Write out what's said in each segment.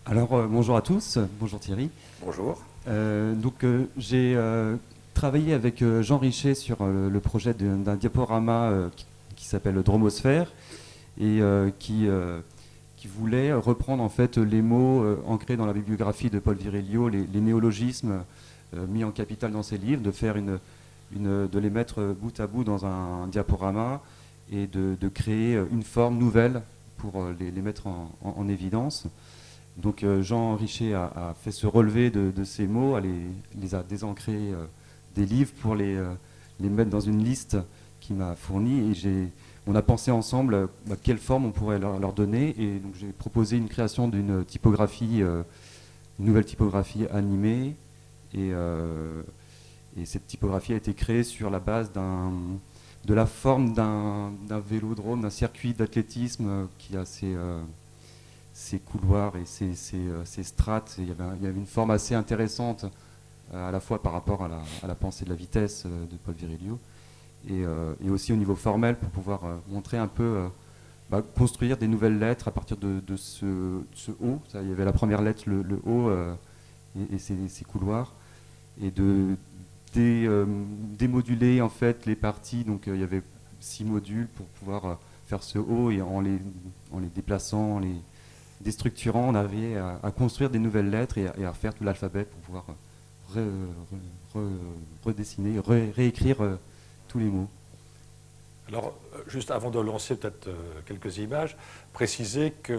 Alors, bonjour à tous, bonjour Thierry. Bonjour. J'ai travaillé avec Jean Richet sur le projet d'un diaporama qui s'appelle Dromosphère et qui voulait reprendre en fait les mots ancrés dans la bibliographie de Paul Virilio, les néologismes mis en capital dans ses livres, de faire de les mettre bout à bout dans un diaporama et de créer une forme nouvelle pour les mettre en évidence. Donc Jean Richet a fait ce relevé de ces mots, les a désancrés des livres pour les mettre dans une liste qu'il m'a fournie. Et on a pensé ensemble quelle forme on pourrait leur donner. Et donc j'ai proposé une création d'une typographie, une nouvelle typographie animée. Et cette typographie a été créée sur la base de la forme d'un vélodrome, d'un circuit d'athlétisme qui a ses couloirs et ses strates. Il y avait une forme assez intéressante à la fois par rapport à la pensée de la vitesse de Paul Virilio et aussi au niveau formel pour pouvoir montrer un peu, construire des nouvelles lettres à partir de ce O. Il y avait la première lettre, le O et ses couloirs, et démoduler en fait les parties. Donc il y avait 6 modules pour pouvoir faire ce O, et en les déplaçant, en les déstructurant, on avait à construire des nouvelles lettres et à refaire tout l'alphabet pour pouvoir redessiner, réécrire tous les mots. Alors, juste avant de lancer peut-être quelques images, préciser que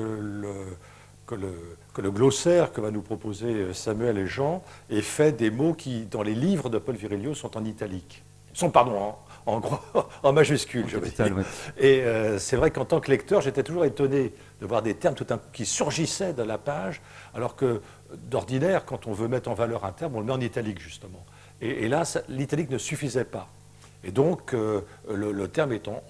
le glossaire que va nous proposer Samuel et Jean est fait des mots qui, dans les livres de Paul Virilio, sont en italique. Pardon, en gros, en majuscule, je veux dire. Ouais. Et c'est vrai qu'en tant que lecteur, j'étais toujours étonné de voir des termes qui surgissaient de la page, alors que d'ordinaire, quand on veut mettre en valeur un terme, on le met en italique, justement. Et là, l'italique ne suffisait pas. Et donc, le terme est en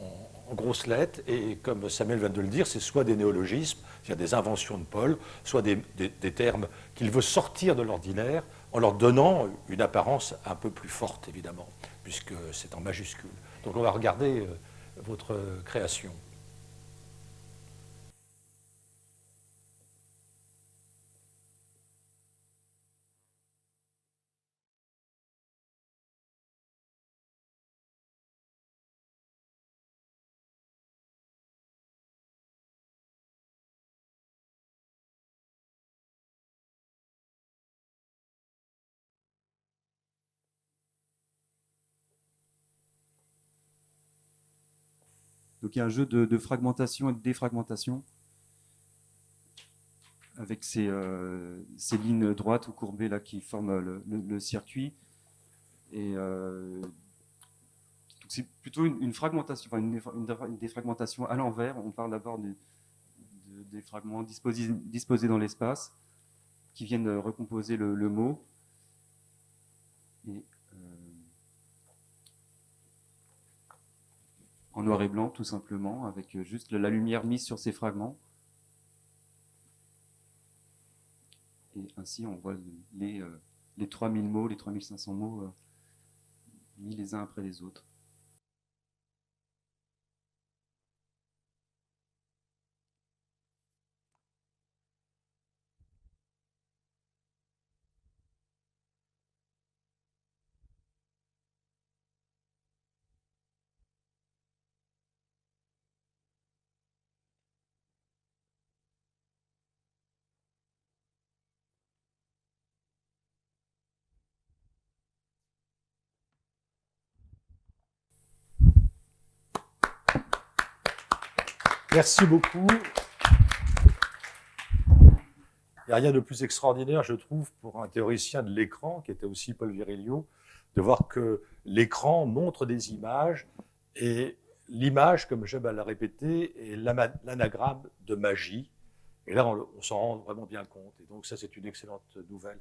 grosses lettres, et comme Samuel vient de le dire, c'est soit des néologismes, c'est-à-dire des inventions de Paul, soit des termes qu'il veut sortir de l'ordinaire, en leur donnant une apparence un peu plus forte, évidemment, puisque c'est en majuscule. Donc on va regarder votre création. Donc il y a un jeu de fragmentation et de défragmentation avec ces lignes droites ou courbées là qui forment le circuit. Et c'est plutôt une fragmentation, enfin une défragmentation à l'envers. On parle d'abord des fragments disposés dans l'espace qui viennent recomposer le mot. Et, en noir et blanc tout simplement, avec juste la lumière mise sur ces fragments. Et ainsi on voit les 3000 mots, les 3500 mots mis les uns après les autres. Merci beaucoup. Il n'y a rien de plus extraordinaire, je trouve, pour un théoricien de l'écran, qui était aussi Paul Virilio, de voir que l'écran montre des images, et l'image, comme j'aime à la répéter, est l'anagramme de magie. Et là, on s'en rend vraiment bien compte. Et donc ça, c'est une excellente nouvelle.